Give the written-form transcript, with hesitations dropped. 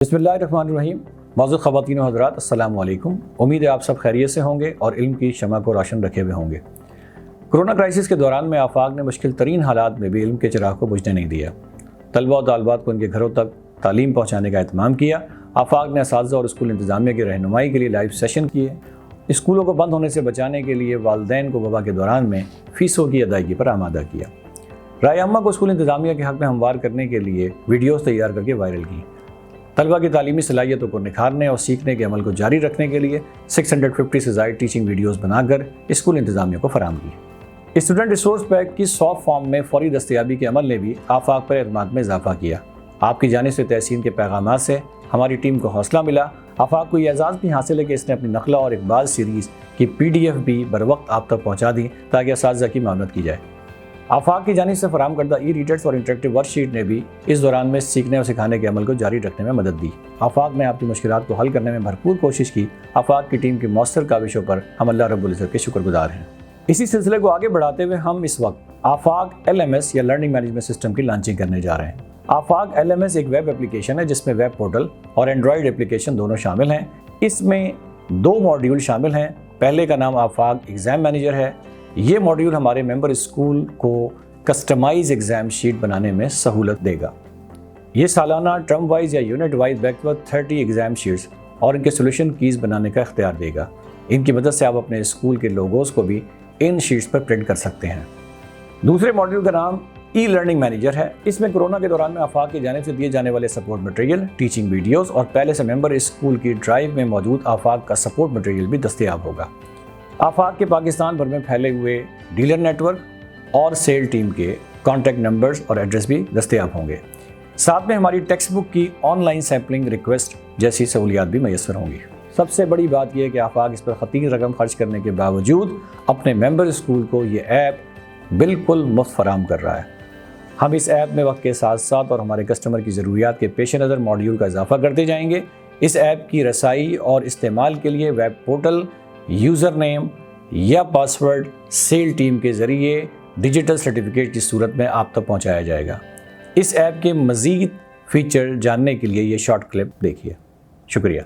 بسم اللہ الرحمن الرحیم۔ معزز خواتین و حضرات، السلام علیکم۔ امید ہے آپ سب خیریت سے ہوں گے اور علم کی شمع کو روشن رکھے ہوئے ہوں گے۔ کرونا کرائسس کے دوران میں آفاق نے مشکل ترین حالات میں بھی علم کے چراغ کو بجھنے نہیں دیا۔ طلبہ و طالبات کو ان کے گھروں تک تعلیم پہنچانے کا اہتمام کیا۔ آفاق نے اساتذہ اور اسکول انتظامیہ کی رہنمائی کے لیے لائیو سیشن کیے۔ اسکولوں کو بند ہونے سے بچانے کے لیے والدین کو وبا کے دوران میں فیسوں کی ادائیگی پر آمادہ کیا۔ رائے عامہ کو اسکول انتظامیہ کے حق میں ہموار کرنے کے لیے ویڈیوز تیار کر کے وائرل کی۔ طلبہ کی تعلیمی صلاحیتوں کو نکھارنے اور سیکھنے کے عمل کو جاری رکھنے کے لیے 650 سے زائد ٹیچنگ ویڈیوز بنا کر اسکول انتظامیہ کو فراہم کی۔ اسٹوڈنٹ ریسورس پیک کی سافٹ فارم میں فوری دستیابی کے عمل نے بھی آفاق پر اعتماد میں اضافہ کیا۔ آپ کی جانب سے تحسین کے پیغامات سے ہماری ٹیم کو حوصلہ ملا۔ آفاق کو یہ اعزاز بھی حاصل ہے کہ اس نے اپنی نخلا اور اقبال سیریز کی PDF بھی بروقت آپ تک پہنچا دی تاکہ اساتذہ کی معاونت کی جائے۔ آفاق کی جانب سے فراہم کردہ ای ریڈرز اور انٹریکٹیو ورک شیٹ نے بھی اس دوران میں سیکھنے اور سکھانے کے عمل کو جاری رکھنے میں مدد دی۔ آفاق نے آپ کی مشکلات کو حل کرنے میں بھرپور کوشش کی۔ آفاق کی ٹیم کی مؤثر کاوشوں پر ہم اللہ رب العزت کے شکر گزار ہیں۔ اسی سلسلے کو آگے بڑھاتے ہوئے ہم اس وقت آفاق LMS یا لرننگ مینجمنٹ سسٹم کی لانچنگ کرنے جا رہے ہیں۔ آفاق LMS ایک ویب اپلیکیشن ہے جس میں ویب پورٹل اور اینڈرائیڈ اپلیکیشن دونوں شامل ہیں۔ اس میں 2 ماڈیول شامل ہیں۔ پہلے کا نام آفاق ایگزام مینیجر ہے۔ یہ ماڈیول ہمارے ممبر اسکول کو کسٹمائز ایگزام شیٹ بنانے میں سہولت دے گا۔ یہ سالانہ ٹرم وائز یا unit wise back to 30 exam sheets اور ان کے سولوشن کیز بنانے کا اختیار دے گا۔ ان کی مدد سے آپ اپنے اسکول کے لوگوز کو بھی ان شیٹس پر پرنٹ کر سکتے ہیں۔ دوسرے ماڈیول کا نام ای لرننگ مینیجر ہے۔ اس میں کرونا کے دوران میں آفاق کی جانب سے دیے جانے والے سپورٹ مٹیریل، ٹیچنگ ویڈیوز اور پہلے سے ممبر اسکول کی ڈرائیو میں موجود آفاق کا سپورٹ مٹیریل بھی دستیاب ہوگا۔ آفاق کے پاکستان بھر میں پھیلے ہوئے ڈیلر نیٹ ورک اور سیل ٹیم کے کانٹیکٹ نمبرز اور ایڈریس بھی دستیاب ہوں گے۔ ساتھ میں ہماری ٹیکسٹ بک کی آن لائن سیمپلنگ ریکویسٹ جیسی سہولیات بھی میسر ہوں گی۔ سب سے بڑی بات یہ ہے کہ آفاق اس پر خطیر رقم خرچ کرنے کے باوجود اپنے ممبر اسکول کو یہ ایپ بالکل مفت فراہم کر رہا ہے۔ ہم اس ایپ میں وقت کے ساتھ ساتھ اور ہمارے کسٹمر کی ضروریات کے پیش نظر ماڈیول کا اضافہ کرتے جائیں گے۔ اس ایپ کی رسائی اور استعمال کے لیے ویب پورٹل، یوزر نیم یا پاسورڈ سیل ٹیم کے ذریعے ڈیجیٹل سرٹیفکیٹ کی صورت میں آپ تک پہنچایا جائے گا۔ اس ایپ کے مزید فیچر جاننے کے لیے یہ شارٹ کلپ دیکھیے۔ شکریہ۔